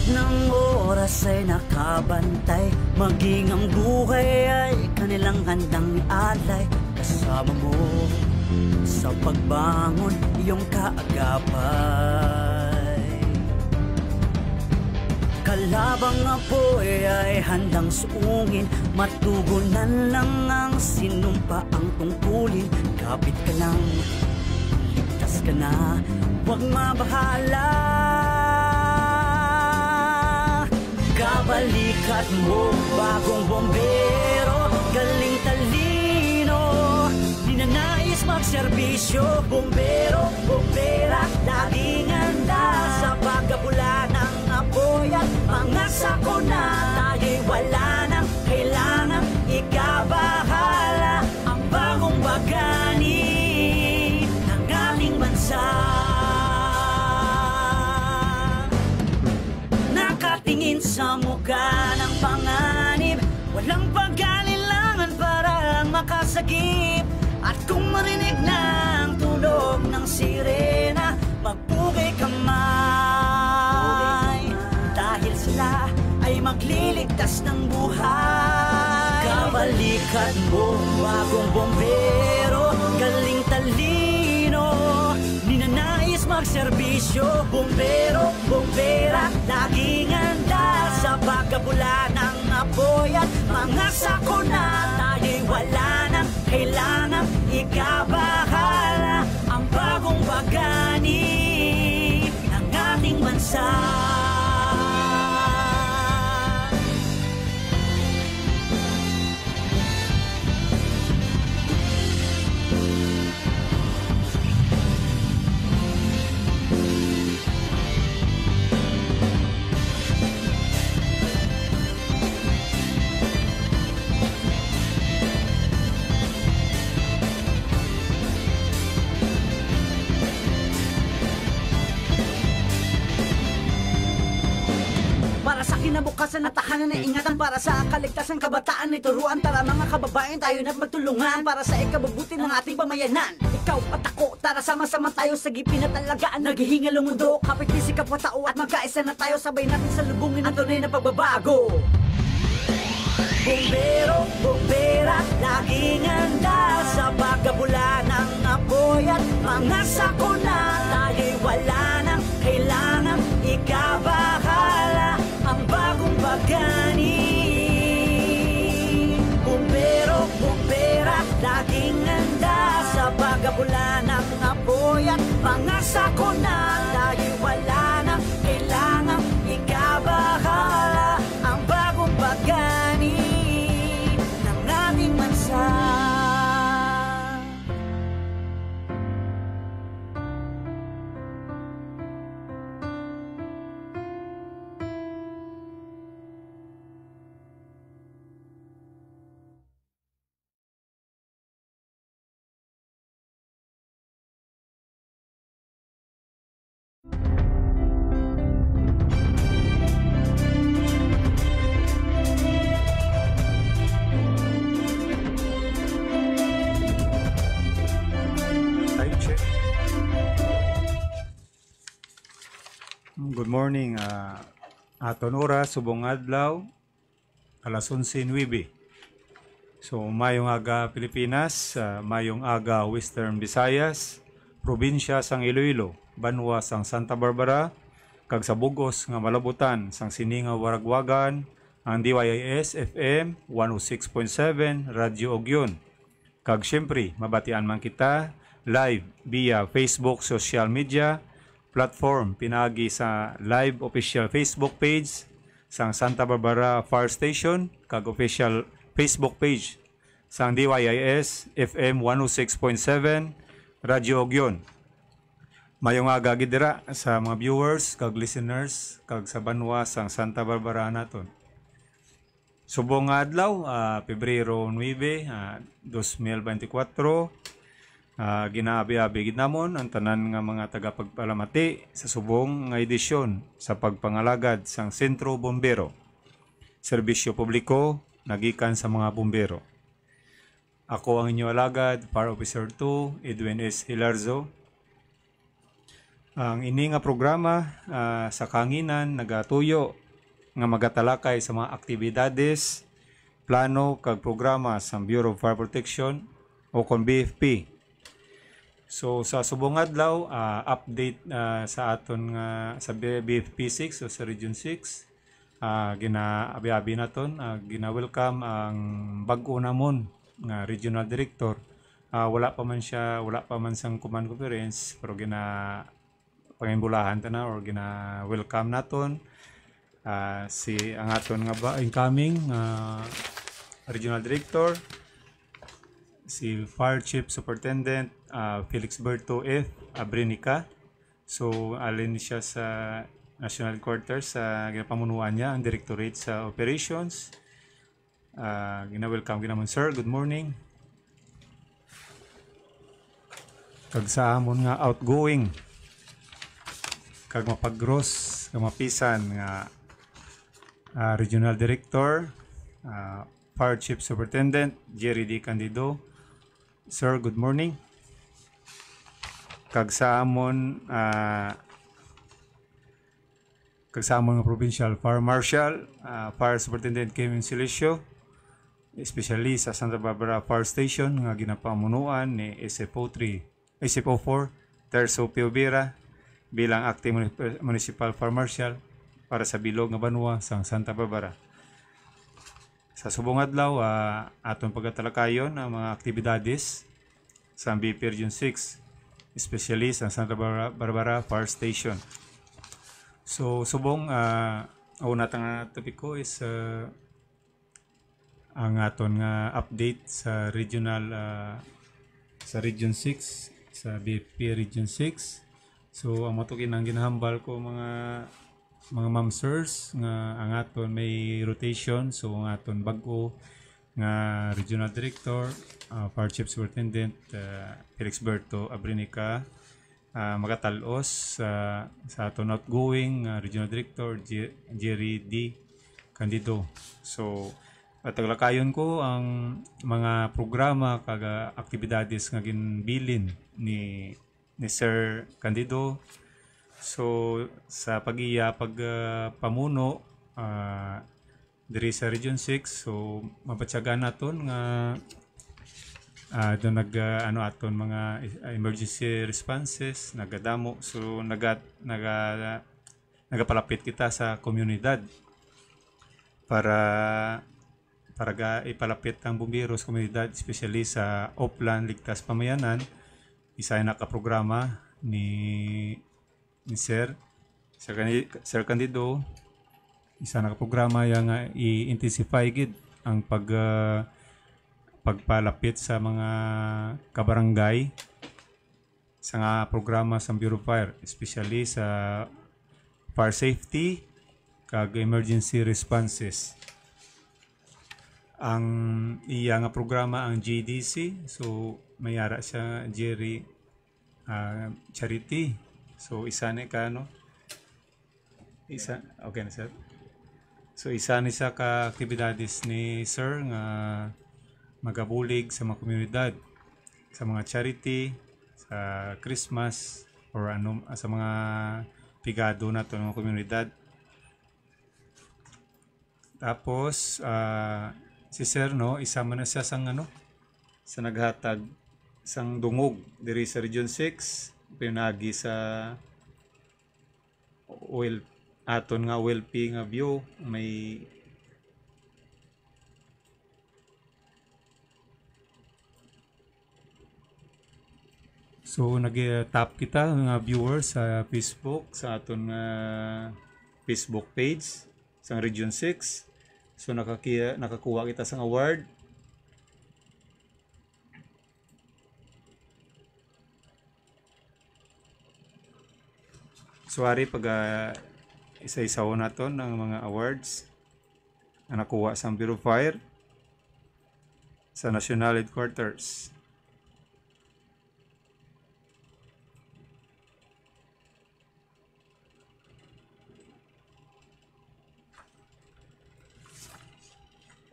ng oras ay nakabantay, maging ang buhay ay kanilang handang ialay. Kasama mo sa pagbangon, iyong kaagapay. Kalabang apoy ay handang suungin, matugunan lang ang sinumpa ang tungkulin. Kapit ka lang, ligtas ka na, huwag mabahala. Kabalikat mo, bagong bombero, galing talino, ninanais magserbisyo. Bombero, bombera, laging handa sa pagkabula ng apoy at mga sakuna. Tayo'y wala nang kailangang ikabahala, ang bagong bagani ng ating bansa. Nakatingin sa mukha ng panganib, walang pag-alilangan para makasagip. At kung marinig na ang tunog ng sirena, magpugay kamay, dahil sila ay magliligtas ng buhay. Kabalikat mo, bagong bombero, galing talino, ninanais magserbisyo. Bombero, bombera, laging handa sa pagkabula ng apoy at mga sakuna. Tayo'y wala nang kailangang ikabahala, ang bagong bagani ng ating bansa. Kinabukasan at tahanan na ingatan, para sa kaligtasan kabataan ay turuan. Tara mga kababayan, tayo na't magtulungan para sa ikabubuti ng ating pamayanan. Ikaw at ako, tara sama-sama tayo sa gipin at alagaan, naghihingal ang mundo. Kapit-isip kapwa-tao at magkaisa na tayo, sabay natin salubungin ang tunay na pagbabago. Bombero, bombera, laging handa sa pagkabula ng apoy at mga sakuna. Tayo'y wala nang kailangang ikabahala, ang bagong bagani. Bombero, bombera, laging handa sa pagkabula ng apoy at mga sakuna. Tayo'y wala nang kailangang ikabahala, ang bagong bagani ng ating bansa. Good morning, aton oras, subong adlaw, alas 11:09. So, mayong aga Pilipinas, mayong aga Western Visayas, probinsya sang Iloilo, banwa sang Santa Barbara, kag sa Bugos nga malabutan sang Sininga Waragwagan, ang DYIS FM 106.7 Radyo Ogyon. Kag syempre, mabatian man kita live via Facebook social media platform, pinagi sa live official Facebook page sang Santa Barbara Fire Station, kag official Facebook page sang DYIS FM 106.7 Radyo Ogyon. Mayong aga gidira sa mga viewers kag listeners kag sa banwa sang Santa Barbara naton. Subong adlaw, Pebrero 9, 2024, ginaabi-abi gid namon ang tanan nga mga tagapagpalamati sa subong nga edisyon sa pagpangalagad sang Sentro Bombero, serbisyo publiko nagikan sa mga bombero. Ako ang inyo alagad, Fire Officer 2, Edwin S. Hilarzo. Ang ini nga programa sa kanginan nagatuyo nga magatalakay sa mga aktibidades, plano kag programa sa Bureau of Fire Protection o kon BFP. So sa subong adlaw update sa aton nga sa BFP 6 o sa Region 6 ginaabi-abi naton gina-welcome ang bag-o namon nga regional director. Wala pa man sang command conference pero pangimbulahan ta na or gina-welcome naton si ang aton nga ba incoming regional director si Fire Chief Superintendent Felix Berto F. Abrinica. So alin siya sa National Headquarters sa ginapamunuan niya ang Directorate sa Operations. Gina-welcome ginamon sir, good morning. Kag sa amon nga outgoing kag mapag-gross kag mapisan nga Regional Director Fire Chief Superintendent Jerry D. Candido. Sir, good morning. Kag sa amon nga Provincial Fire Marshal Fire Superintendent Kevin Silicio, especially sa Santa Barbara Fire Station nga ginapamunuan ni SFO4 Terzo Piobera bilang Acting Municipal Fire Marshal para sa bilog nga banwa sa Santa Barbara. Sa subong adlaw aton pagatalakayon ang mga aktibidades sa BP Region 6, especially sa Santa Barbara Fire Station. So subong una tang topiko is ang aton nga update sa regional sa Region 6 sa BP Region 6. So ang matukin ang ginahambal ko mga ma'am sirs nga ang aton may rotation. So ang aton bag-o nga Regional Director Fire Chief Superintendent Felix Berto Abrinica magatalos sa aton outgoing Regional Director Jerry D. Candido. So taglakayon ko ang mga programa kag aktibidades nga ginbilin ni Sir Candido. So sa pagpamuno diri sa Region 6, so mapatsagan naton nga doon aton mga emergency responses nagadamo. So nagapalapit kita sa komunidad para ipalapit ang bumbero sa komunidad, especially sa Oplan Ligtas Pamayanan. Isa na nakaprograma ni Sir Candido. Isa nakaprograma yang i-intensify gid ang pagpalapit sa mga kabarangay sa nga programa sa Bureau of Fire, especially sa fire safety kag emergency responses. Ang iya nga programa ang GDC, so mayara siya Jerry Charity. So isa ni ka isa okay na sir. So isa ni sa ka aktibidades ni sir nga magabulig sa mga komunidad, sa mga charity, sa Christmas or sa mga pigado nato ng mga komunidad. Tapos si sir isa man na siya sang sa naghatag sang dungog diri sa Region 6 pinagi sa oil aton nga OLP nga view may so nag-tap kita mga viewers sa Facebook sa aton Facebook page sa Region 6. So nakakuha kita sa award. So ari pag isa-isaw naton ang mga awards na nakuha sa Bureau of Fire sa National Headquarters.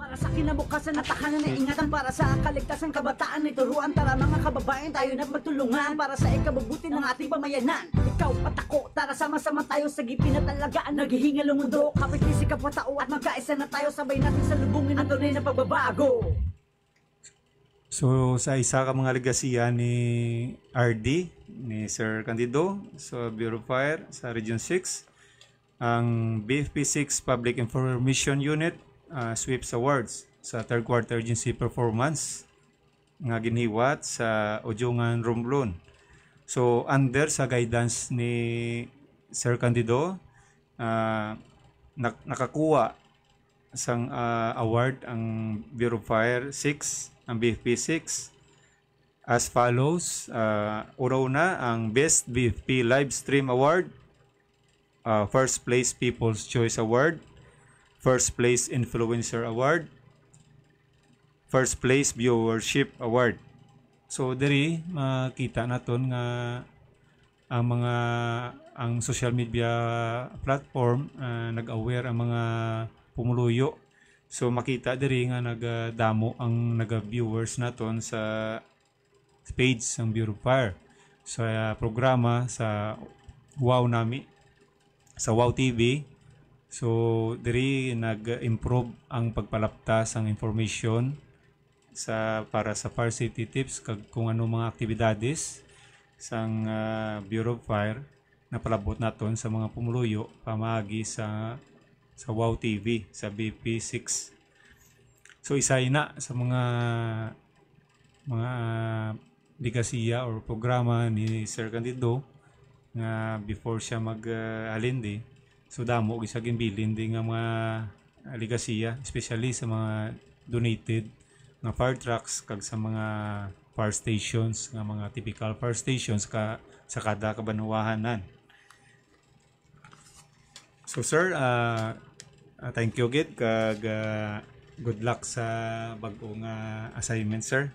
Para sa kinabukasan at takanan na ingatan para sa kaligtasan kabataan ituruan tara mga kababayan tayo na magtulungan para sa ikabubuti ng ating pamayanan. Ikaw at ako, tara sama-sama tayo sa pinatalagaan. Naghihingal ang mundo, kapit-isip kapwa-tao at magkaisa na tayo. Sabay natin sa lubungin ang tunay na pagbabago. So sa isa ka mga legasiya ni RD, ni Sir Candido sa Bureau of Fire sa Region 6, ang BFP6 Public Information Unit sweeps awards sa third quarter agency performance nga ginhiwat sa Ujungan, Romblon. So under sa guidance ni Sir Candido, nakakuha sang award ang Bureau of Fire 6, ang BFP 6 as follows. Una ang Best BFP Live Stream Award, First Place People's Choice Award, First Place Influencer Award, First Place Viewership Award. So diri makita naton nga ang social media platform nag-aware ang mga pumuluyo. So makita diri nga nagdamo ang naga-viewers naton sa page ng Bureau of Fire sa programa sa Wow Nami sa Wow TV. So diri nag-improve ang pagpalaptas ang information para sa fire safety tips kung ano mga aktibidades sang Bureau of Fire na palabot naton sa mga pumuluyo pamaagi sa Wow TV, sa BP6. So isa ina sa mga ligasiya or programa ni Sir Candido nga before siya mag-alindi. So damo isa ginbilin din nga mga ligasiya, especially sa mga donated nga fire trucks kag sa mga fire stations, nga mga typical fire stations sa kada kabanwahanan. So sir, thank you gid kag good luck sa bag-ong assignment sir.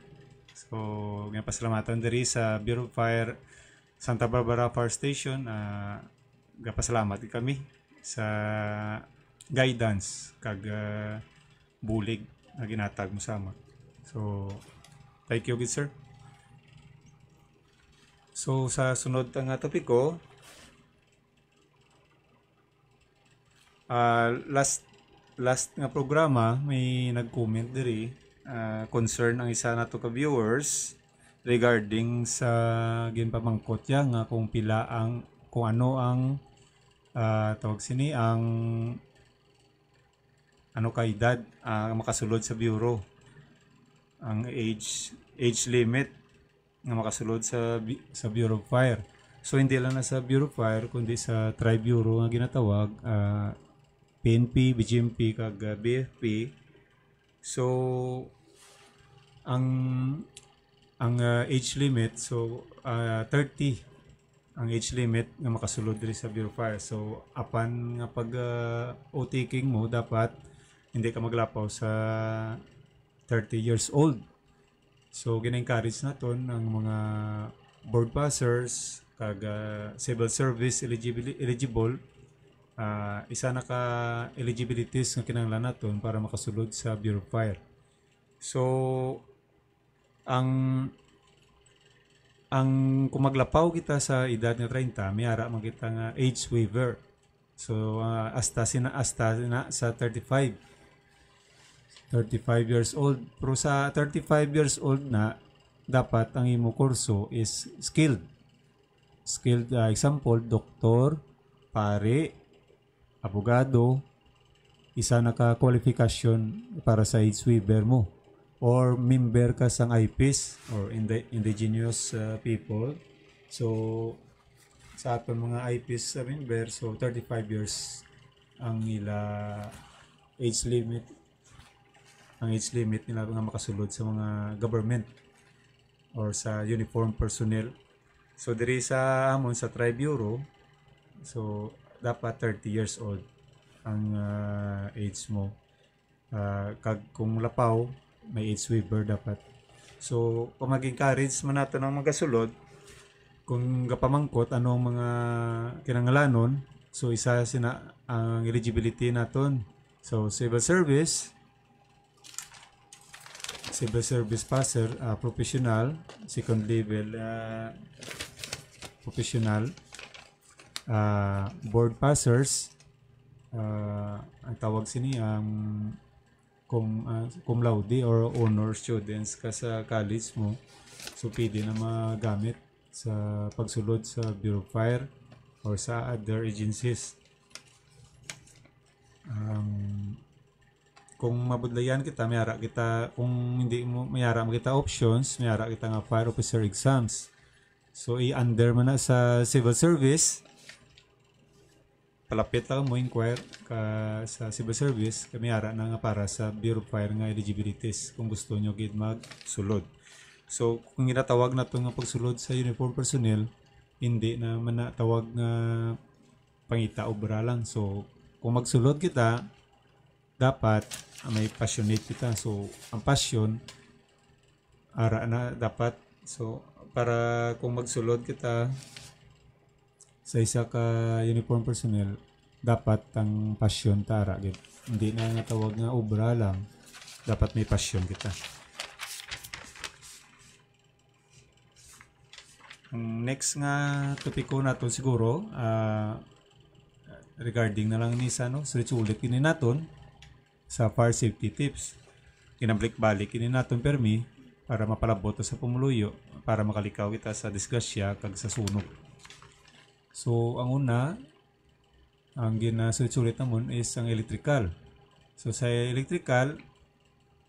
So nga pasalamatan diri sa Bureau of Fire Santa Barbara Fire Station. Gapasalamat kami sa guidance kag bulig na ginatag mo sama. So thank you gid sir. So sa sunod nga topiko, last nga programa may nag-comment diri concern ang isa nato ka viewers regarding sa ginpamangkot ya nga kung ano ang tawag sini ang ano ka edad makasulod sa bureau, ang age limit nga makasulod sa Bureau of Fire. So hindi lang na sa Bureau of Fire kundi sa Tri-Bureau nga ginatawag, PNP, BGMP kag BFP. So ang age limit, so 30 ang age limit nga makasulod diri sa Bureau of Fire. So apan nga pag o-taking mo dapat hindi ka maglapaw sa 30 years old. So gina-encourage naton ang mga board passers kag civil service eligible, isa na ka eligibilities nga kinahanglan naton para makasulod sa Bureau of Fire. So ang kung maglapaw kita sa edad nga 30, may ara man kita nga age waiver. So hasta na sa 35 years old. Pero sa 35 years old na dapat ang imo kurso is skilled, example doktor, pare, abogado, isa na ka kwalifikasyon para sa age waiver mo, or member ka sang IPIS or indigenous people. So sa aton mga IPIS member, so 35 years ang ila age limit. Ang age limit nila nga makasulod sa mga government or sa uniform personnel. So diri sa amon sa Tri-Bureau, so dapat 30 years old ang age mo. Kag kung lapaw, may age waiver dapat. So kung mag-encourage man nato ng magasulod, kung gapamangkot ano ang mga kinangalanon, so isa sina ang eligibility naton. So civil service passer, professional, second level professional, board passers, ang tawag sini ang cum laude or honor students ka sa college mo, so pwede na magamit sa pagsulod sa Bureau of Fire or sa other agencies. Kung mabudlayan kita, mayara kita, kung hindi mo mayara mo kita options, mayara kita nga fire officer exams. So i-under mo na sa civil service, palapit lang mo inquire ka sa civil service, mayara na nga para sa Bureau of Fire nga eligibilities kung gusto nyo gid magsulod. So kung ginatawag na ito nga pagsulod sa uniform personnel, hindi na manatawag nga pangita obra lang. So kung magsulod kita, dapat may passionate kita. So ang passion ara na dapat. So para kung magsulod kita sa isa ka uniform personnel, dapat ang passion tara gid. Hindi na natawag nga obra lang, dapat may passion kita. Ang next nga topiko naton siguro regarding na lang ni sa ulit kini naton sa fire safety tips. Kinabalik-balik kini naton permi para mapalabot sa pumuluyo, para makalikaw kita sa disgrasya kag sa sunog. So ang una, ang ginasulit namon is ang electrical. So sa electrical,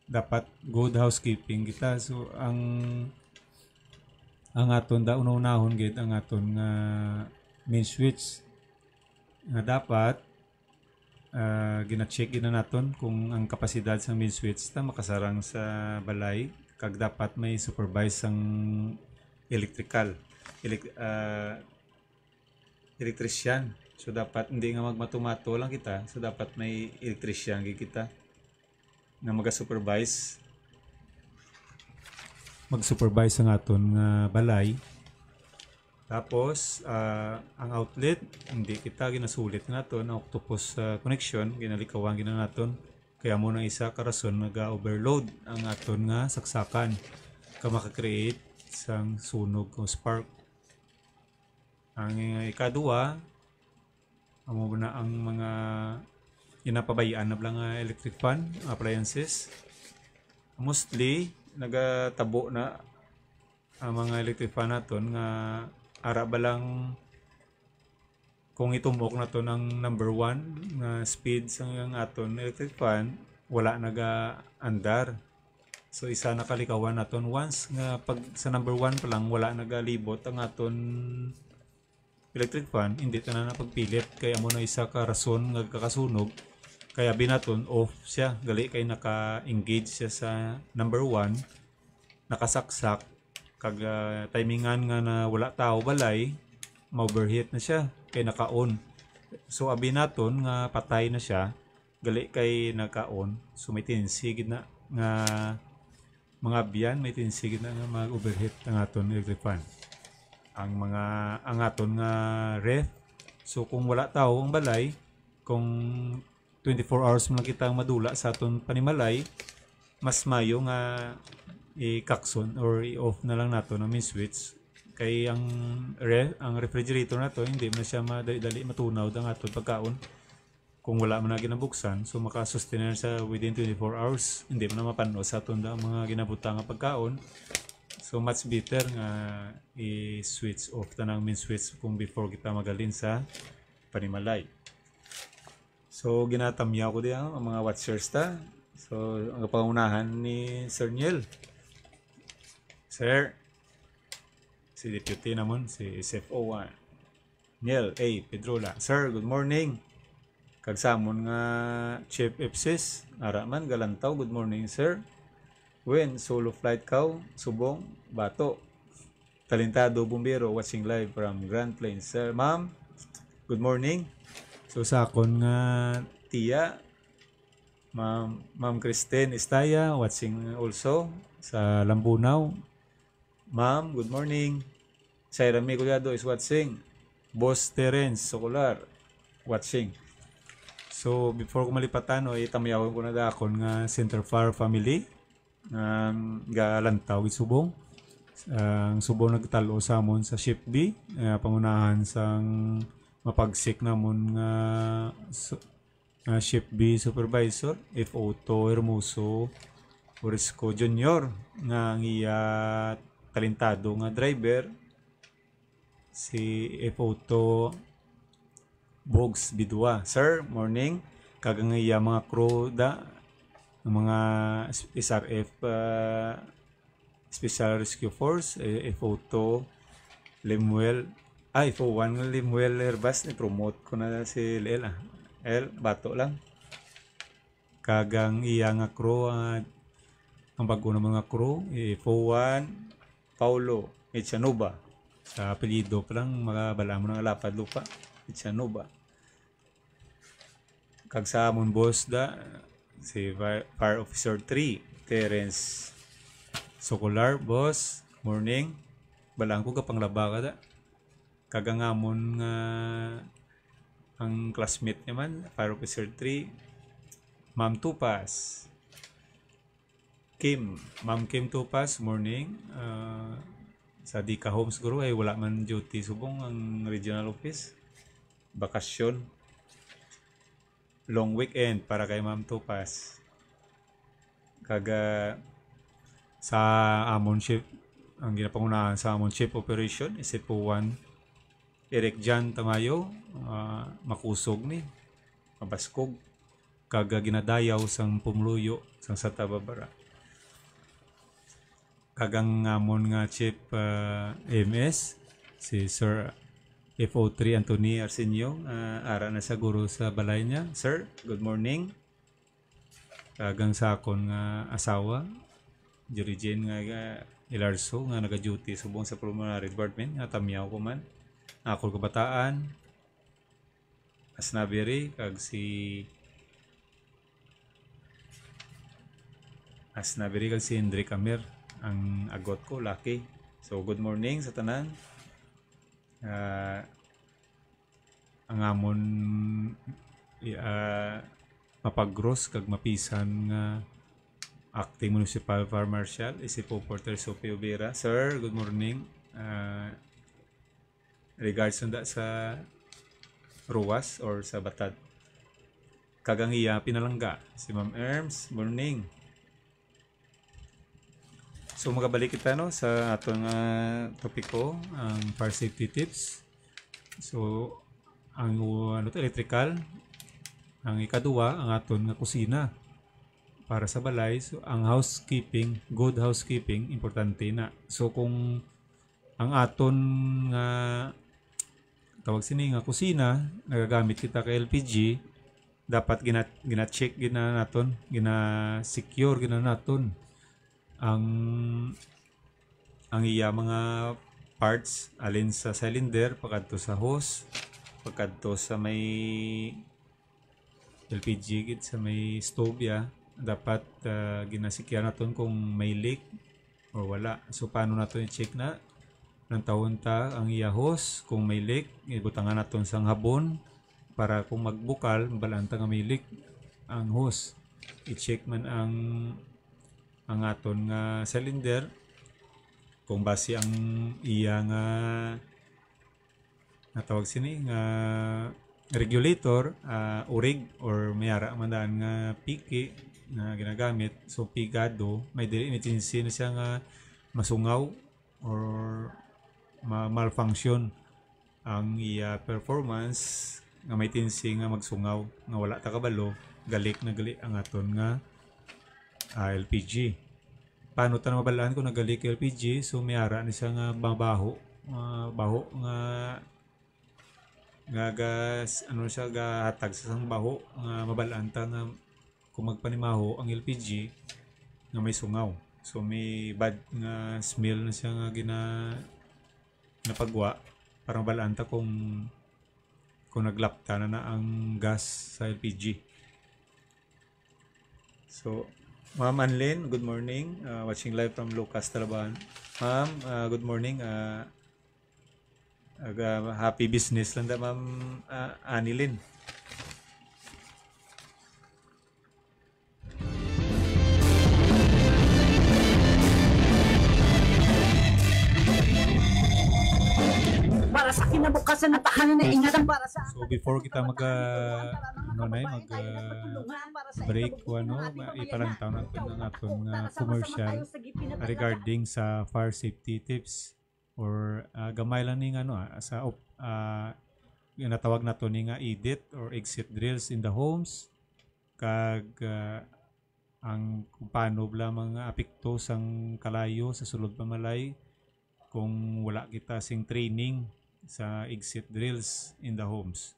dapat good housekeeping kita. So ang aton da una-unahon gid ang aton nga main switch nga dapat gina-check gina naton kung ang kapasidad sa main switch ta makasarang sa balay, kag dapat may supervise ang electrical electrician. So dapat hindi nga magmatumato lang kita, so dapat may electrician gid kita na mag-supervise ang aton nga balay. Tapos ang outlet, hindi kita ginasulit naton ang octopus connection, ginalikawan gina naton. Kaya mo nang isa ka rason naga-overload ang aton nga saksakan ka maka-create sang sunog o spark. Ang ikaduwa, amo na ang mga inapabayaan na lang electric fan appliances. Mostly nagatabo na ang mga electric fan naton nga ara ba lang kung itumbok na to ng number 1 nga speed sa aton electric fan, wala naga-andar. So isa nakalikawan naton once nga pag sa number 1 pa lang wala nagalibot ang aton electric fan, hindi ta na pagpilit. Kaya mo na isa ka rason nga kakasunog, kaya binaton off siya, gali kay naka-engage siya sa number 1, nakasaksak, kag timingan nga na wala tao balay, ma-overheat na siya kay naka-on. So abi naton nga patay na siya, gali kay naka-on. So may tinsigid na nga mga biyan, may tinsigid na nga mag-overheat ang aton electric fan. Ang aton nga ref, so kung wala tao ang balay, kung 24 hours mo lang kita madula sa aton panimalay, mas mayo nga i-kakson or i-off na lang nato ng main switch. Kay ang refrigerator na to, hindi mo siya madali matunaw ang aton pagkaon kung wala mo na ginabuksan. So makasustain na sa within 24 hours, hindi mo na mapano sa aton ang mga ginabutang nga pagkaon. So much better nga i-switch off ta ng main switch kung before kita magalin sa panimalay. So ginatamyaw ko diyan ang mga watchers ta. So ang pangunahan ni Sir Niel. Sir, si Deputy naman, si SFO1. Niel A. Pedrola. Sir, good morning. Kagsamon nga Chief FCS. Araman, Galantaw. Good morning, sir. When solo flight kaw, Subong, Bato. Talentado Bumbero watching live from Grand Plains. Sir, ma'am, good morning. So sakon nga tiya, Ma'am Christine Estaya watching also sa Lambunaw. Ma'am, good morning. Saira Miculado is watching. Boss Terence Socolar watching. So before ko malipatan, itamayawan ko na dakon nga Center Fire family galantaw Subong. Ang Subong nagtalo sa amon sa Ship B, pangunahan sang mapagsik namon nga Ship B Supervisor F.O.T. Hermoso Orisco Jr. nga ang iya talentado nga driver si F.O.T. Bogs Bidua. Sir, morning. Kagang iya mga crew mga SRF Special Rescue Force F.O.T. Lemuel F.O.1 Lemuel Herbas ni-promote ko na si L. Bato lang. Kagang iya nga crew ang bago ng mga crew F.O.1 Paulo Echanova. Sa apelyido pa lang makabala mo ng lapad lupa Echanova. Kag sa amon boss si Fire Officer 3 Terence Socolar. Boss, morning. Balang ko kapang laba ka kagang amon nga ang classmate naman Fire Officer 3 Ma'am Tupas Ma'am Kim Tupas, morning. Sa Dika Homes siguro ay wala man duty subong ang regional office, bakasyon, long weekend para kay Ma'am Tupas. Kaga sa amon ship ang ginapangunahan sa amon ship operation is po 1 Eric Jan Tamayo, makusog ni mabaskog kaga ginadayaw sang pumluyo sang Santa Barbara. Kagang amon nga chief MS si Sir F.O.3 Anthony Arsenio, ara na sa guro sa balay niya. Sir, good morning. Kagang sa akon nga asawa Jerry Jane nga Ilarso nga naga-duty subong sa Pulmonary Department nga tamyaw ko man. Ako kabataan Asnabiri kag si Hendrik Amir ang agot ko, Lucky. So good morning sa tanan. Ang amon mapagros kag mapisan nga Acting Municipal Fire Marshal Isipo Porter Sophie Ubera. Sir, good morning. Regards sa Ruwas or sa Batad. Kagang iya pinalangga si Ma'am Erms, morning. So magabalik kita sa atong topiko, ang fire safety tips. So ang electrical, ang ikaduwa ang aton nga kusina para sa balay. So ang housekeeping, good housekeeping importante na. So kung ang aton nga tawag sini nga kusina nagagamit kita ka LPG, dapat gina-check naton, gina-secure naton ang iya mga parts alin sa cylinder pagkadto sa hose, pagkadto sa may LPG gid sa may stove dapat ginasikya naton kung may leak or wala. So paano naton i-check na ng taon ang iya hose kung may leak, ibutangan naton sang habon para kung magbukal balanta nga may leak ang hose. I-check man ang aton nga cylinder kung base ang iya nga natawag sini nga regulator, urig or mayara man daan nga piki na ginagamit. So pigado, may tendency na siya nga masungaw or malfunction ang iya performance, nga may tendency nga magsungaw nga wala ta kabalo, galik ang aton nga LPG. Paano ta mabalaan kung nagalik LPG? So mayara ni siya nga baho nga gas siya gahatag sa sang baho nga mabalaan ta nga kung magpanimaho ang LPG nga may sungaw. So may bad nga smell na siya nga napagwa para mabalaan ta kung naglapta na ang gas sa LPG. So Ma'am Anlin, good morning. Watching live from Lucas, Talaban. Ma'am, good morning. Happy business lang Ma'am Anilin. Para sa akin kinabukasan ng tahanan na ingatan para sa So before kita break ipalantaw natin ang atong commercial regarding sa fire safety tips or gamay lang ning natawag nato ni nga EDIT or exit drills in the homes kag ang kung paano bla mga apekto sang kalayo sa sulod pamalay kung wala kita sing training sa exit drills in the homes.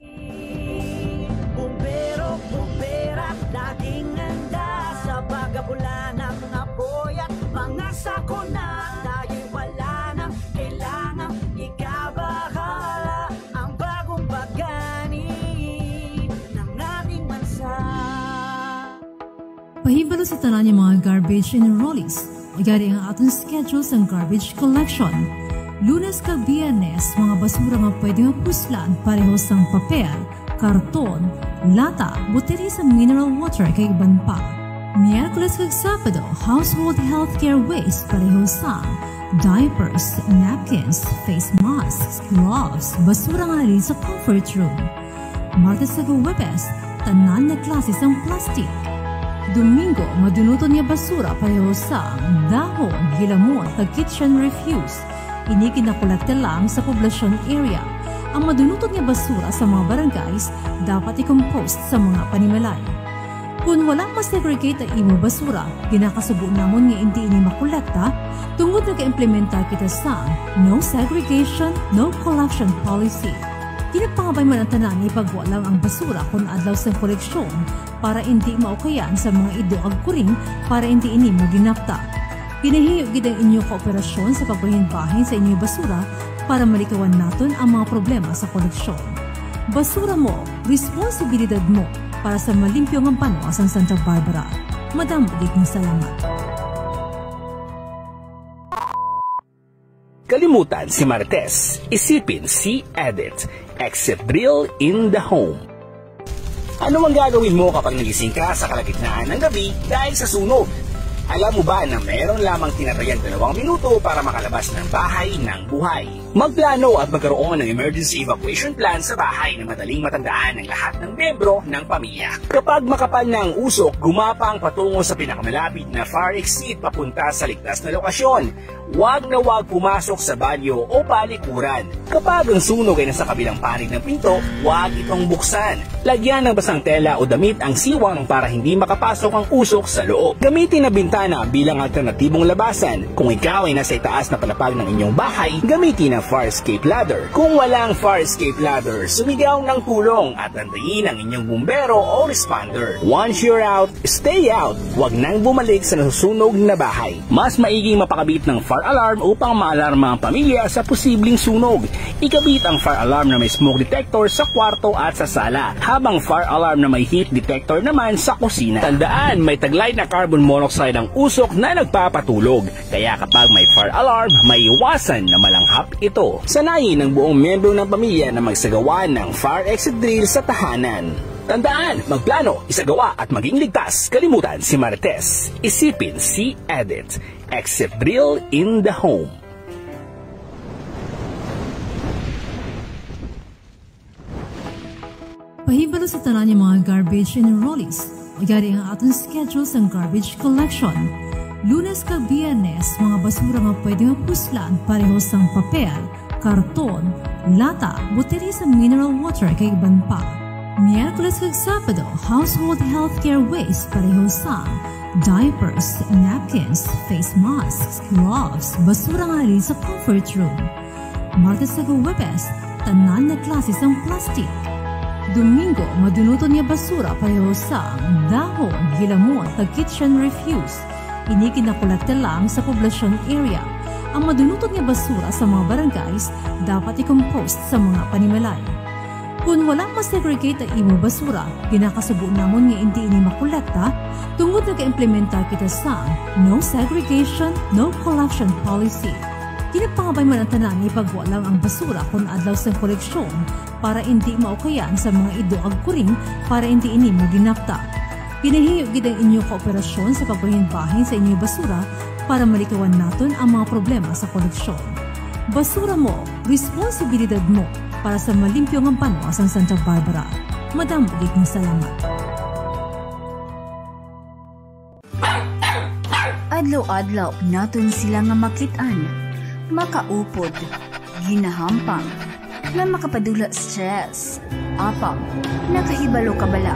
Bumbero, bumbera, laging handa sa pagabula ng mga boy at mga sakuna. Tayo'y wala nang kailangang ikabahala ang bagong pagani ng ating bansa. Pahibalo sa tanan yung mga garbage and rollies. Agari ang atong schedule sa garbage collection. Lunes kag Biyernes, mga basura nga pwede mapuslan parehos sang papel, karton, lata, buteri sa mineral water kay iban pa. Miyerkules kag Sabado, household healthcare waste parehos sang diapers, napkins, face masks, gloves, basura nga nalili sa comfort room. Martes kag Huwebes, tanan na klase sang plastic. Domingo, madunuton niya basura parehos sang dahon, hilamon, kag kitchen refuse. Ini kinakolekta lang sa poblasyon area. Ang madunutot nga basura sa mga barangays dapat i-compost sa mga panimalay. Kung walang masegregate ang imo basura, ginakasubo namon nga hindi ini makolekta, tungod nag-implementa kita sa no segregation, no collection policy. Kinapangabay man ang tanan ipagwalang ang basura kung adlaw sa koleksyon para hindi maukayan sa mga idoag kuring para hindi ini maginapta. Pinahiyog gid ang inyong kooperasyon sa pagbahin-bahin sa inyong basura para malikawan naton ang mga problema sa koleksyon. Basura mo, responsibilidad mo para sa malimpyo ng panwa sa Santa Barbara. Madambulig ng salamat. Kalimutan si Martes, isipin si Edit, exit drill in the home. Ano ang gagawin mo kapag nagising ka sa kalagitnaan ng gabi dahil sa sunog? Alam mo ba na meron lamang tinatayang 2 minuto para makalabas ng bahay ng buhay? Magplano at magkaroon ng emergency evacuation plan sa bahay na madaling matandaan ng lahat ng miyembro ng pamilya. Kapag makapal na ang usok, gumapang patungo sa pinakamalapit na fire exit papunta sa ligtas na lokasyon. Huwag na huwag pumasok sa banyo o palikuran. Kapag ang sunog ay nasa kabilang panig ng pinto, huwag itong buksan. Lagyan ng basang tela o damit ang siwang para hindi makapasok ang usok sa loob. Gamitin na bintana bilang alternatibong labasan. Kung ikaw ay nasa itaas na palapag ng inyong bahay, gamitin ang fire escape ladder. Kung walang fire escape ladder, sumigaw ng tulong at antayin ang inyong bumbero o responder. Once you're out, stay out. Huwag nang bumalik sa nasusunog na bahay. Mas maiging mapakabit ng fire alarm upang maalarma ang pamilya sa posibleng sunog. Ikabit ang fire alarm na may smoke detector sa kwarto at sa sala, habang fire alarm na may heat detector naman sa kusina. Tandaan, may taglay na carbon monoxide ang usok na nagpapatulog, kaya kapag may fire alarm, may iwasan na malanghap ito. Sanayin ng buong miyembro ng pamilya na magsagawa ng fire exit drill sa tahanan. Tandaan, magplano, isagawa at maging ligtas. Kalimutan si Martes, isipin si Edit, exit drill in the home. Pahibalo sa tanan yung mga garbage and rollies. Agari ang atong schedule sa garbage collection. Lunes kag Biyernes, mga basura nga pwede mapuslan parehos sang papel, karton, lata, buteri sa mineral water kay iban pa. Miyerkules kag Sabado, household healthcare waste parehos sang diapers, napkins, face masks, gloves, basura nga nalili sa comfort room. Martes kag Huwebes, tanan na klase sang plastic. Domingo, madunuton niya basura parehos sang dahon, hilamon, kag kitchen refuse. Ini kinakolekta lang sa poblasyon area. Ang madunuton niya basura sa mga barangays dapat i-compost sa mga panimalay. Kung walang masegregate ang imo basura, ginakasubo namon nga hindi ini makolekta, tungod nag-implementa kita sa no segregation, no collection policy. Kinapangabay man ang tanan ipagwalang ang basura kung adlaw sa koleksyon para hindi maukayan sa mga idoag kuring para hindi ini maginapta. Pinahiyog gid ang inyong kooperasyon sa pagbahin-bahin sa inyong basura para malikawan naton ang mga problema sa koleksyon. Basura mo, responsibilidad mo para sa malimpyo ng panwa sa Santa Barbara. Madambulig ng salamat. Adlaw-adlaw naton sila nga makitaan, makaupod, ginahampang, na makapadula stress, apang, nakahibalo kabala,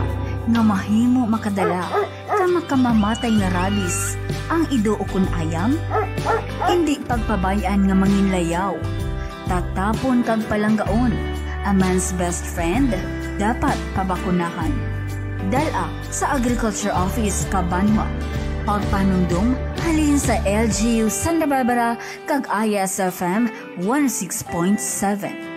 nga mahimo makadala, ka makamamatay nga rabis, ang ido ukon ayam, hindi pagpabayaan nga manginlayaw, tatapon kag palanggaon, a man's best friend, dapat pabakunahan. Dala sa Agriculture Office, Kabanwa, pagpanundong halin sa LGU Santa Barbara kag ISFM 16.7.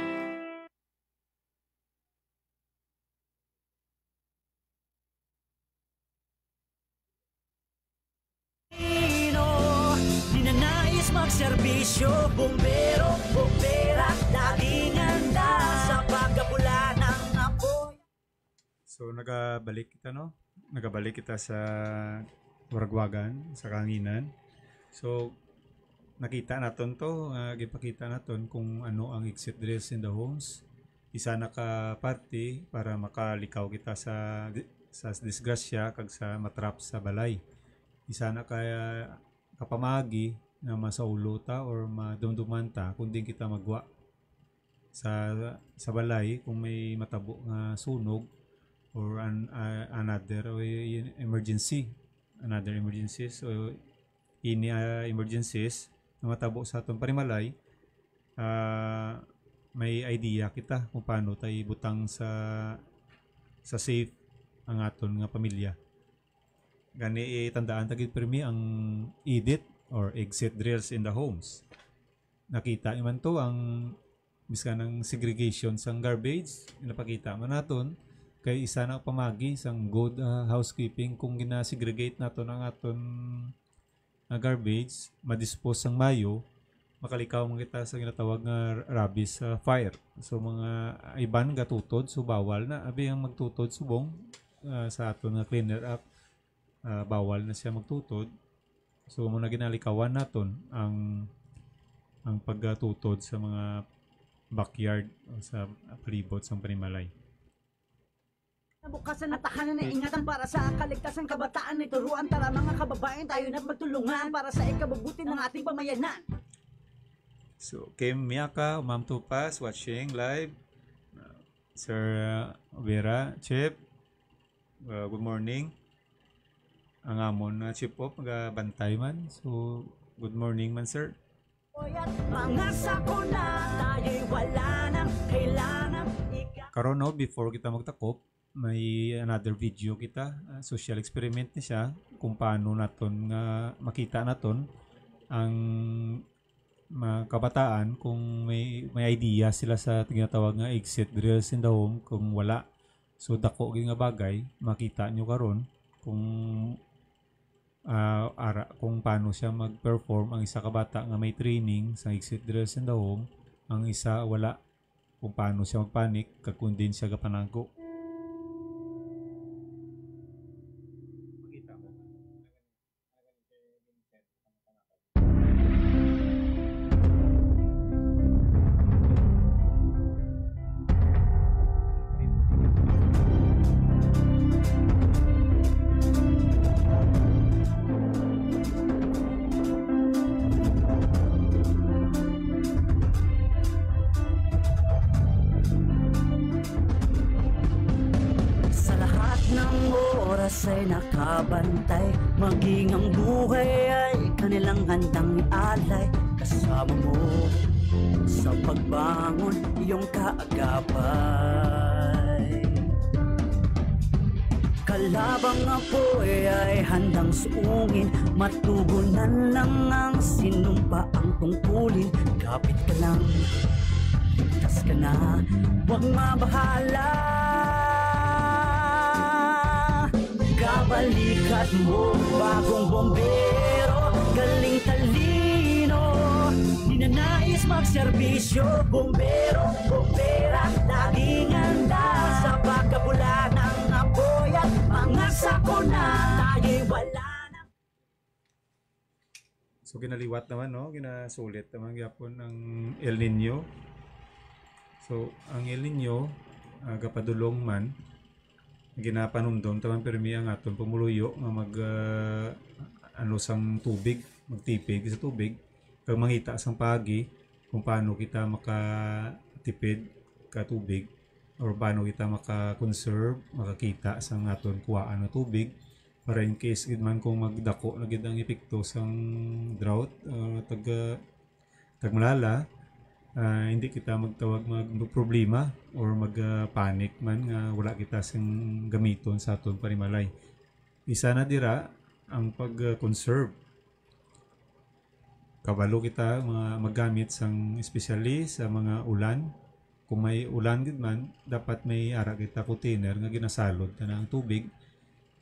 Magserbisyo, bumbero, bumbera, laging handa sa pagkabula ng apoy. So nagabalik kita Nagabalik kita sa Waragwagan, sa Kanginan. So nakita naton to, gipakita naton kung ano ang exit drills in the homes. Isa na ka party para makalikaw kita sa disgrasya kag sa matrap sa balay. Isa na kaya kapamagi na masaulo ta or madumduman ta kundi kita magwa sa balay kung may matabo nga sunog or another emergencies so ini emergencies na matabo sa atong parimalay, may idea kita kung paano tayo butang sa safe ang aton nga pamilya. Gani tandaan tagid permi ang EDIT or exit drills in the homes. Nakita naman to ang miskan ng segregation sang garbage, napakita man naton kay isa na pamagi sang good housekeeping kung gina-segregate naton ang aton garbage, madispose sang mayo, makalikaw man kita sa ginatawag nga rabies fire. So mga iban gatutod, so bawal na abi ang magtutod subong sa aton nga cleaner up, bawal na siya magtutod. So muna ginalikawan naton ang pagtutod sa mga backyard o sa palibot sa panimalay. Bukasan na tahanan na ingatan para sa kaligtasan kabataan, ituruan tara mga kababayan, tayo na magtulungan para sa ikabubuti ng ating pamayanan. So Kim Miyaka, Ma'am Tupas watching live, Sir Vera, Chip, good morning. Ang amon na Chip Op, bantay man. So, good morning man, sir. Mga sakuna, tayo'y wala nang kailangan. Karon no, before kita magtakop, may another video kita, social experiment ni siya, kung paano naton nga makita naton ang mga kabataan kung may idea sila sa tinatawag nga exit drills in the home, kung wala. So, dako nga bagay, makita nyo karon kung kung paano siya mag-perform ang isa ka bata nga may training sa exit drills in the home, ang isa wala, kung paano siya magpanik kag kun din siya gapanangko. Ay nakabantay, maging ang buhay ay kanilang handang ialay. Kasama mo sa pagbangon, iyong kaagapay. Kalabang apoy ay handang suungin, matugunan lang ang sinumpa ang tungkulin. Kapit ka lang, ligtas ka na, huwag mabahala. Kabalikat mo, bagong bombero, galing talino, ninanais magserbisyo. Bombero, bombera, laging handa sa pagkabula ng apoy at mga sakuna, tayo'y wala na. So ginaliwat naman, no? Ginasulit naman yapon ng El Nino. So ang El Nino gapadulong man ginapanumdom taman permi ang aton pumuluyo nga mag ano sang tubig, magtipig sa tubig kag mangita sang pagi kung paano kita makatipid ka tubig or paano kita maka-conserve, makakita sang aton kuwaan na tubig para in case gid man kung magdako na gid ang epekto sang drought tagmalala, hindi kita magtawag magproblema or magpanic man nga wala kita sing gamiton sa aton panimalay. Isa na dira ang pag-conserve. Kabalo kita maggamit sang especially sa mga ulan. Kung may ulan gid man, dapat may ara kita container nga ginasalod na ang tubig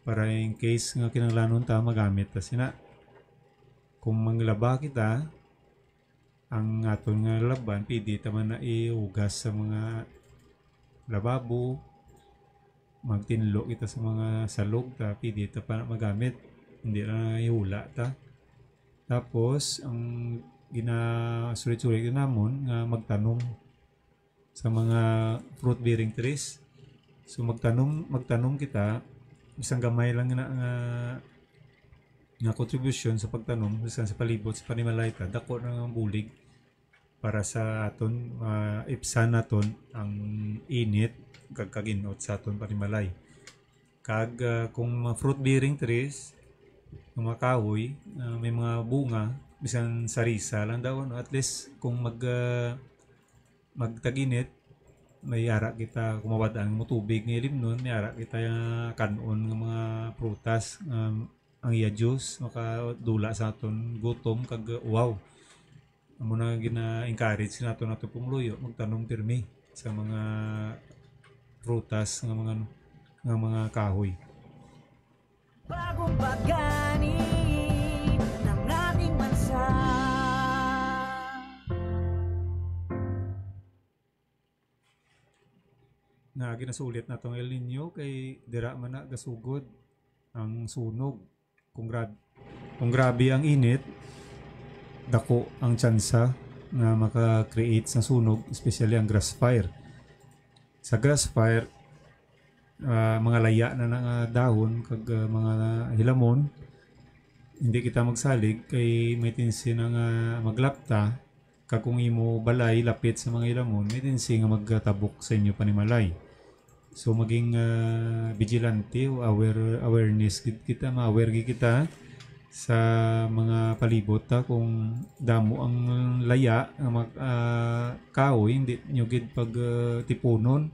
para in case nga kinahanglanon ta magamit ta sina. Kung manglaba kita, ang aton nga laban pwede taman na iugas sa mga lababo, magtinlo kita sa mga salog ta pwede ta pa magamit, hindi na ihula ta. Tapos ang ginasulit-sulit namon nga magtanom sa mga fruit bearing trees. So magtanom kita isang gamay lang nga contribution sa pagtanom sa palibot sa panimalay ta, dako na ang bulig para sa aton ipsan naton ang init kag kaginot sa aton panimalay. Kag kung mga fruit bearing trees, mga kahoy, may mga bunga, bisan sarisa lang daw, no? At least kung magtaginit, may ara kita kumawadaan mo tubig ng limnon, may ara kita kanon ng mga prutas, ang iya juice, makadula sa aton gutom kag wow. Amo na gina-encourage nato pumuluyo magtanom pirmi sa mga prutas nga mga kahoy. Bagong pagani ng ating bansa. Na ginasulit natong El Nino kay dira man na gasugod ang sunog. Kung grabe ang init, dako ang tsansa na maka-create sa sunog, especially ang grass fire. Sa grass fire, mga laya na ng dahon kag mga hilamon, hindi kita magsalig kay may tinsi nga maglapta kag kung imo balay lapit sa mga hilamon, may tinsi nga magtabok sa inyo panimalay. So maging vigilante o awareness kita, ma-aware kita sa mga palibot kung damo ang laya kahoy, hindi nyo gid pag tipunon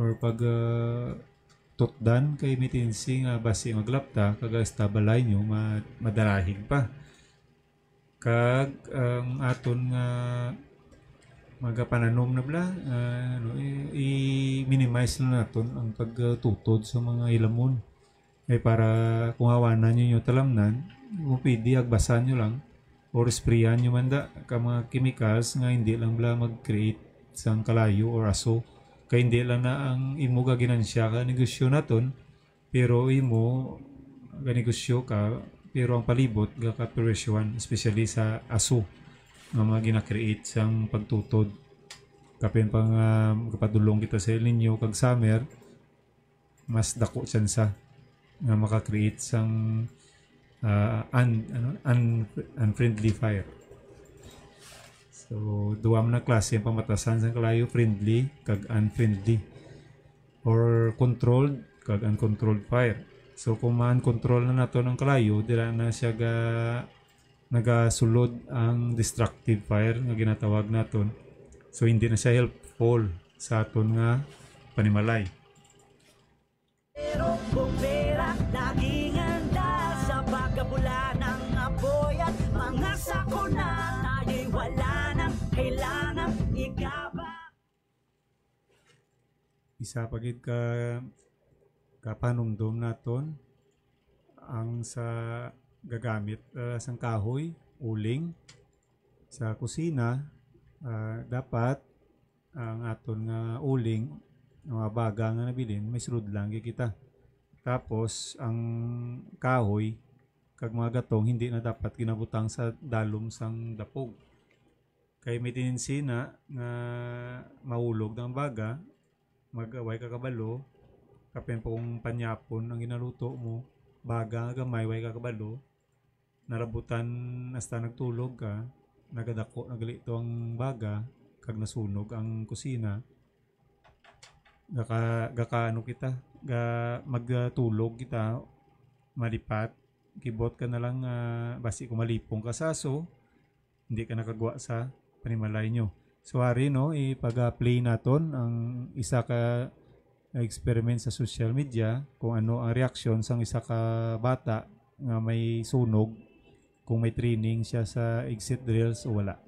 or pag tutdan kay mitinsi nga basi maglapta kag esta balay nyo madarahig pa. Kag ang aton nga magapananom na bla i-minimize na naton ang pagtutod sa mga ilamon. Ay para kung hawanan nyo talamnan, pwede agbasan nyo lang or sprayan nyo manda ka mga chemicals nga hindi lang bla mag-create sang kalayo or aso. Kaya hindi lang na ang imo gaginansya ka negosyo naton, pero imo ganegosyo ka, pero ang palibot gakapresyohan, especially sa aso nga mga gina-create sang pagtutod. Kapin pang kapadulong kita sa El Nino kag summer, mas dako tsansa nga maka-create sang unfriendly fire. So duwa man na klase ang pamatasan sa kalayo, friendly kag unfriendly or controlled kag uncontrolled fire. So kung man-control na nato ng kalayo, dira na siya nagasulod ang destructive fire nga ginatawag naton. So hindi na siya helpful sa aton nga panimalay. Pero bumbera, laging handa sa pagkabula ng apoy at mga sakuna. Tayo'y wala nang kailangan ikaba. Isa pagid kapanumdum naton ang sa gagamit sang kahoy, uling sa kusina. Dapat ang aton nga uling, mga baga nga nabilin, may sulod lang kita. Tapos ang kahoy kag mga gatong hindi na dapat ginabutang sa dalom sang dapog. Kay may tendency na nga mahulog ng baga, mag-away ka kabalo, kapen po kung panyapon ang ginaluto mo, baga nga gamay, way ka kabalo, narabutan hasta nagtulog ka, nagadako, nagalito ang baga, kag nasunog ang kusina, gaka ano kita, magtulog kita, malipat, kibot ka na lang, basi kung malipong ka sa aso, hindi ka nakagawa sa panimalay nyo. So hari no, ipag-play naton ang isa ka experiment sa social media kung ano ang reaksyon sang isa ka bata nga may sunog, kung may training siya sa exit drills o wala.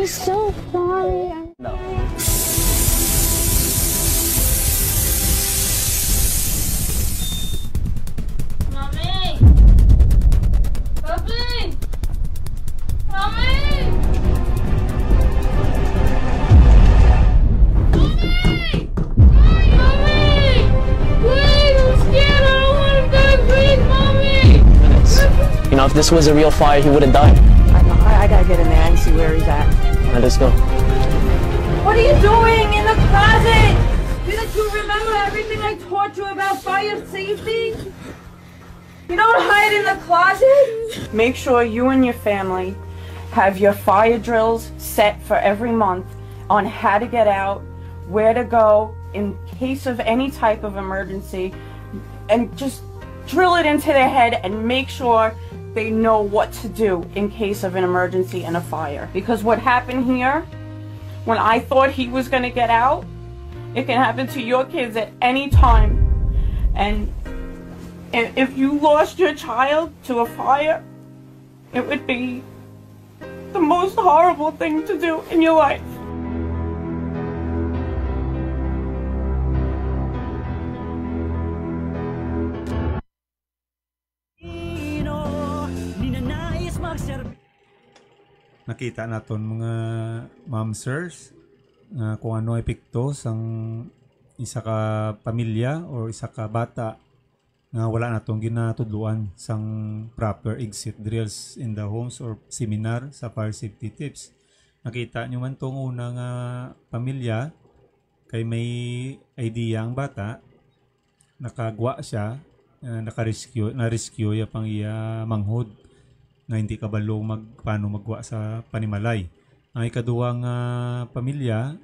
So sorry. No. Mommy! Papi! Mommy! Mommy! Mommy! Please, I'm scared. I don't want to die. Please, Mommy! You know, if this was a real fire, he would have died. I gotta get in there and see where he's at. Let's go. What are you doing in the closet? Didn't you remember everything I taught you about fire safety? You don't hide in the closet? Make sure you and your family have your fire drills set for every month on how to get out, where to go in case of any type of emergency, and just drill it into their head and make sure they know what to do in case of an emergency and a fire. Because what happened here, when I thought he was going to get out, it can happen to your kids at any time. And if you lost your child to a fire, it would be the most horrible thing to do in your life. Nakita naton mga momsers kung ano epekto sang isa ka pamilya o isa ka bata nga wala natong ginatudluan sang proper exit drills in the homes or seminar sa fire safety tips. Nakita nyo man tong unang pamilya kay may idea ang bata, nakagwa siya, na-rescue ya pang iya manghod na hindi kabalo paano magwa sa panimalay. Ang ikaduwang pamilya,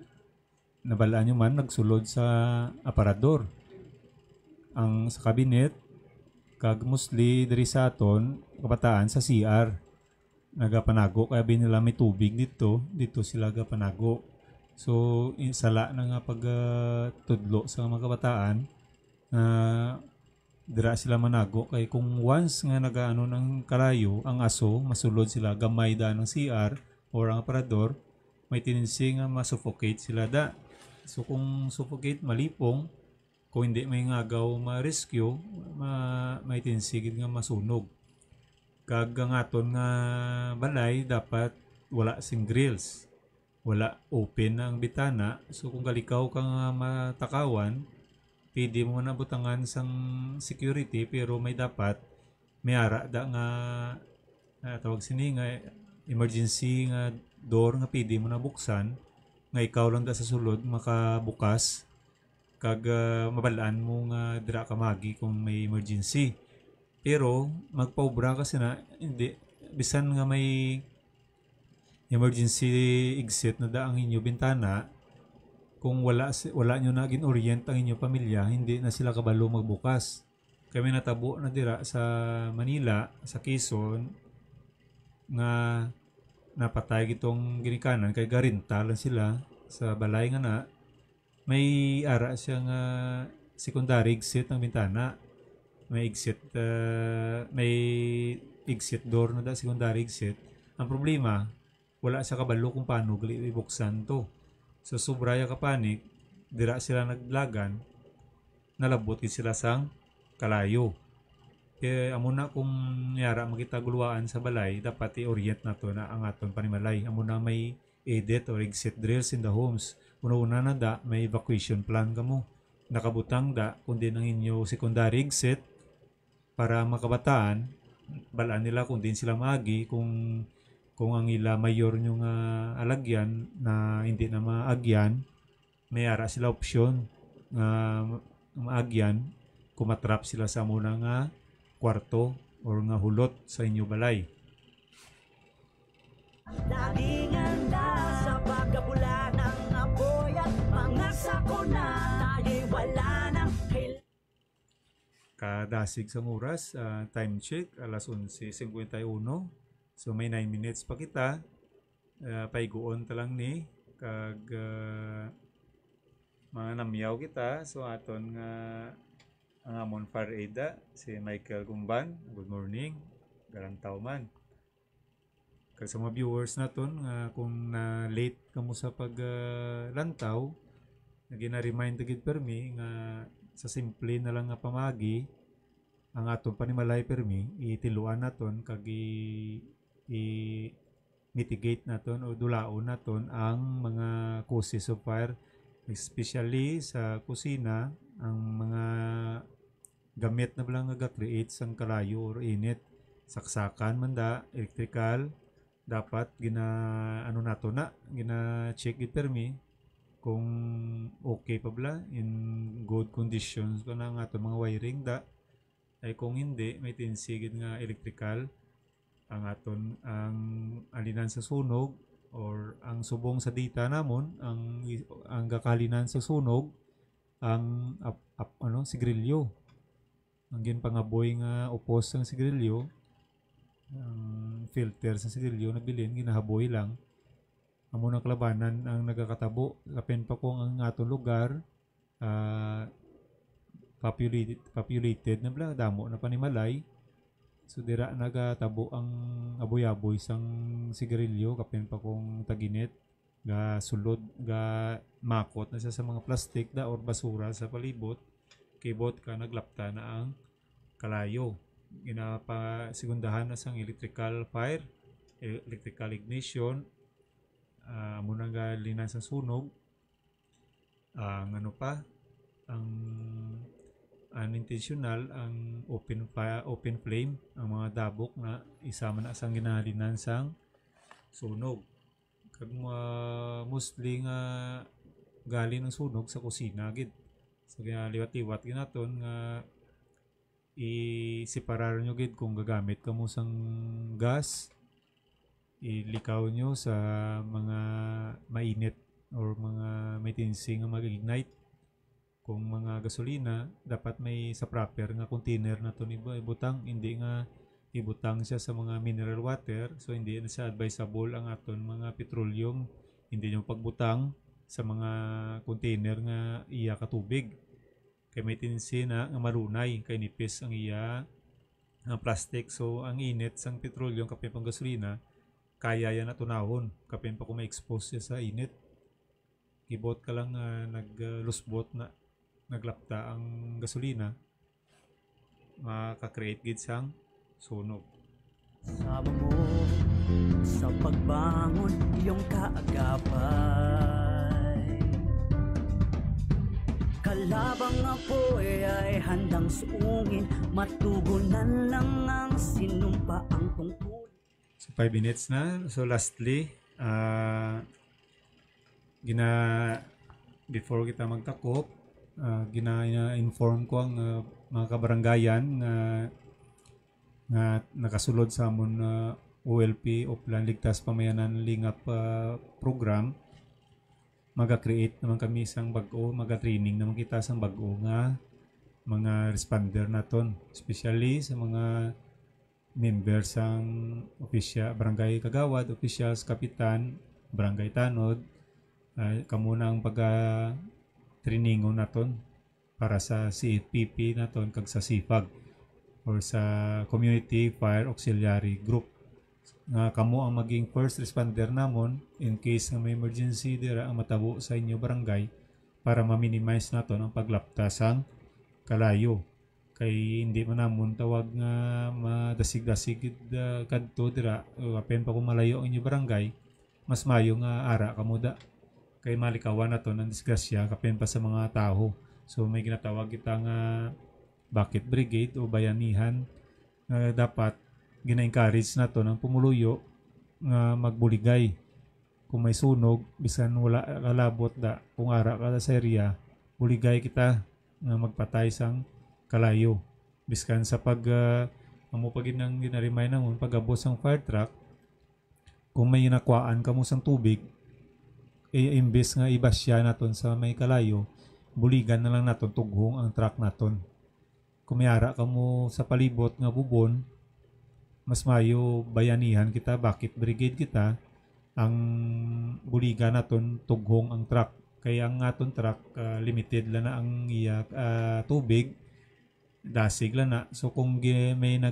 nabalaan nyo man, nagsulod sa aparador. Ang sa kabinet, kag mostly diri sa aton, kabataan sa CR. Nagapanago, kaya binila may tubig dito sila gapanago. So, sala na nga pagtudlo sa mga kabataan, dira sila manago kay kung once nga nagaano ng karayo ang aso, masulod sila gamay da ng CR or ang aparador, may tendency nga masuffocate sila da. So kung suffocate, malipong, kung hindi may ngagaw ma-rescue, may tendency nga masunog. Kag ang aton nga balay dapat wala sing grills, wala open ang bitana. So kung kalikaw ka nga matakawan, pwede mo na butangan sang security, pero may dapat may ara da nga tawag sini nga emergency nga door nga pwede mo na buksan nga ikaw lang da sa sulod makabukas kag mabalaan mo nga dira ka magi kung may emergency. Pero magpaubra kasi na hindi bisan nga may emergency exit na da ang inyo bintana, kung wala nyo na gin-orient ang inyong pamilya, hindi na sila kabalo magbukas. Kami natabo na dira sa Manila, sa Quezon, nga napatay gitong ginikanan kay garinta lang sila sa balay nga na may ara siyang secondary exit ng bintana, may exit door na da, secondary exit. Ang problema, wala sa kabalo kung paano gali ibuksan to. So sobraya ka panik, dira sila naglagan, nalabot sila sang kalayo. Kaya amo na kung yara makita guluan sa balay, dapat i-orient na to na ang aton panimalay. Amo na may edit or exit drills in the homes. Una-una na da, may evacuation plan ka mo. Nakabutang da, kundi ng inyo secondary exit para makabataan, balaan nila kung din sila maagi, kung ang ila mayor nyo nga alagyan na hindi na maagyan, may ara sila opsyon nga maagyan, kumatrap sila sa muna nga kwarto or nga hulot sa inyo balay. Laging handa sa pagkabula ng apoy at mga sakuna, tayo'y wala nang kadasig sa oras, time check, alas 11:51. So may 9 minutes pa kita, paiguon talang ni, kag mga namyaw kita, so aton nga ang amon Farida, si Michael Gumban. Good morning, garantaw man. Kag sa mga viewers naton, kung na late kamo sa paglantaw, gina-remind gid permi nga sa simple na lang nga pamagi, ang aton panimalay permi, itiluan naton kag i-mitigate naton o dulaon naton ang mga causes of fire, especially sa kusina, ang mga gamit na lang nag-create sang kalayo or init, saksakan man da, electrical, dapat gina check it permi kung okay pa bala, in good conditions pa na nga mga wiring da, ay kung hindi, may tinsigid nga electrical, ang alinan sa sunog or ang subong sa data namon, ang gakalinan sa sunog, ang sigrilyo, ang ginpangaboy nga upos ng sigrilyo, ang filter sa sigrilyo na bilin ginahaboy lang. Amo ng kalabanan ang nagakatabo, kapin pa kung ang atong lugar populated na bla, damo na panimalay, so dira nagatabo ang aboy-aboy sang sigarilyo, kapin pa kung taginit, ga sulod, ga makot na siya sa mga plastic da or basura sa palibot, kibot ka naglapta na ang kalayo. Ginapa-segundahan na sang electrical fire, electrical ignition, muna nga linan sa sunog, ang ang unintentional, ang open flame, ang mga dabok na isama na sang ginahalinan sang sunog. Kag mostly nga galing ng sunog sa kusina gid. So liwat-liwat ginaton nga i-separar nyo gid kung gagamit ka mo sang gas, ilikaw nyo sa mga mainit or mga may tinsing nga mag-ignite. Kung mga gasolina, dapat may sa proper nga container na to ibutang, hindi nga ibutang siya sa mga mineral water, so hindi na siya advisable ang aton mga petroleum, hindi nyo pagbutang sa mga container nga iya katubig. Kay may tendency na nga marunay, kay nipis ang iya ang plastic, so ang init sang petroleum kapin pang gasolina, kaya yan na tunahon, kapin pa kung ma-expose siya sa init. Kibot ka lang naglusbot na naglapta ang gasolina, makakreate gid sang sunog. Sama mo sa pagbangon iyong kaagapay, kalabang apoy ay handang suungin, matugunan lang ang sinumpaang tungkol. So 5 minutes na. So lastly, before kita magtakop, gina-inform ko ang mga kabaranggayan nga nakasulod sa amon OLP o Plan Ligtas Pamayanan Lingap program, maga-create naman kami isang bago, maga-training naman kita sang bago nga mga responder naton, especially sa mga members sang official, barangay kagawad, officials, kapitan, barangay tanod, kamo na ang pag-trainingon naton para sa CFPP naton kag sa SIFAG or sa Community Fire Auxiliary Group. Nga kamo ang maging first responder namon in case na may emergency dira ang matabo sa inyo barangay para ma-minimize naton ang paglapta sang kalayo. Kay hindi man namon tawag nga madasig-dasig kadto dira apen pa kung malayo ang inyo barangay, mas mayo nga ara kamo da. Kay malikawan naton ang disgrasya kapen pa sa mga tao. So may ginatawag kita nga bucket brigade o bayanihan nga dapat gina-encourage nato ng pumuluyo nga magbuligay. Kung may sunog, bisan wala kalabot da, kung ara ka sa area, buligay kita nga magpatay sang kalayo. Biskan sa pagid nang ginarimay namon pag-abot sang fire truck, kung may nakuhaan ka mo sang tubig, imbes nga ibasya naton sa may kalayo, buligan na lang naton tughong ang truck naton. Kung may ara ka mo sa palibot nga bubon, mas mayo bayanihan kita, bakit brigade kita, ang buliga naton tughong ang truck. Kaya ang aton truck limited lang na ang iya tubig, dasig lang na. So kung may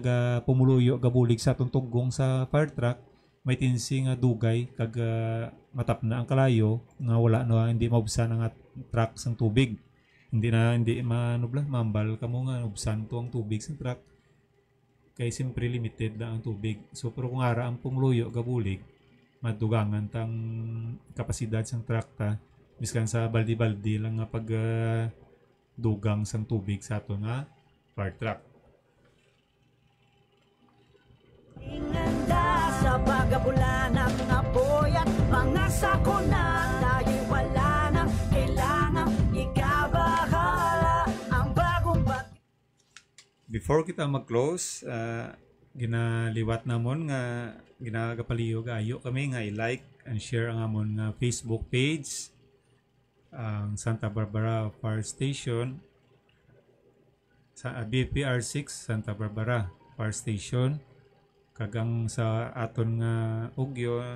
pumuluyo gabulig sa aton tughong sa fire truck, may tinsi nga dugay kag matap na ang kalayo nga wala no, hindi maubsan ang truck sang tubig. Hindi manubla mambal kamo nga ubsan to ang tubig sa truck. Kay simpre limited lang ang tubig. So pero kung ara ang pumuluyo gabulig, madugangan tang kapasidad sang truck ta, miskan sa baldi-baldi lang nga pag dugang sang tubig sa ato nga fire truck. Inganda sa pagabulan ng mga boy at mga sakuna, tayo wala nang kailangan ikabahala ang bagong Before kita mag-close, ginaliwat namon nga ginagapaliyo ayo kami nga i-like and share ang amon nga Facebook page, ang Santa Barbara Fire Station, sa BPR6 Santa Barbara Fire Station, kagang sa aton nga ugyon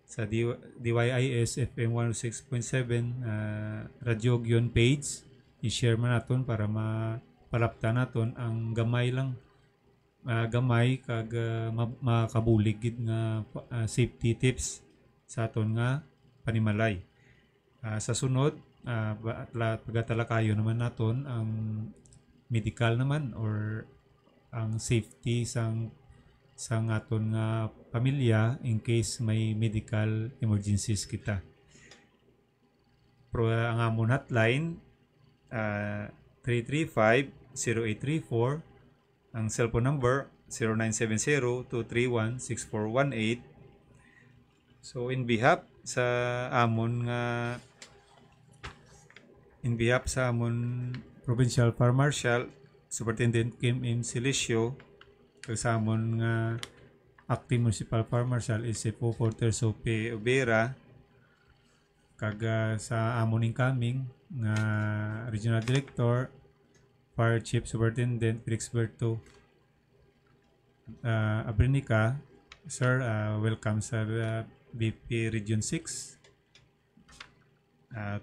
sa DYIS FM 106.7 Radio Ugyon page, i-share man naton para palapta naton ang gamay lang, gamay kag makabulig gid nga safety tips sa aton nga panimalay. Sa sunod, pagatalakayo naman naton ang medical naman or ang safety sang aton nga pamilya in case may medical emergencies kita. Pero ang amon hotline 335-0834, ang cellphone number 0970-231-6418. So in behalf sa amon Provincial Fire Marshal Superintendent Kim M. Silicio, sa amon nga Acting Municipal Fire Marshal SFO Porter Sope Obera, kag sa amon incoming nga Regional Director Fire Chief Superintendent Felix Berto Abrinica. Sir, welcome sa BP Region 6.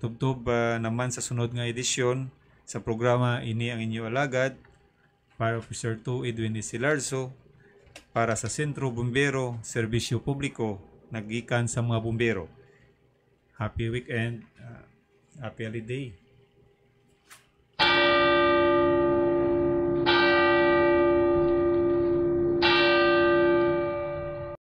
Tubtob naman sa sunod nga edisyon sa programa ini ang inyo alagad, Fire Officer 2 Edwin Silarzo, para sa Sentro Bumbero Serbisyo Publiko nagikan sa mga bumbero. Happy weekend, happy holiday.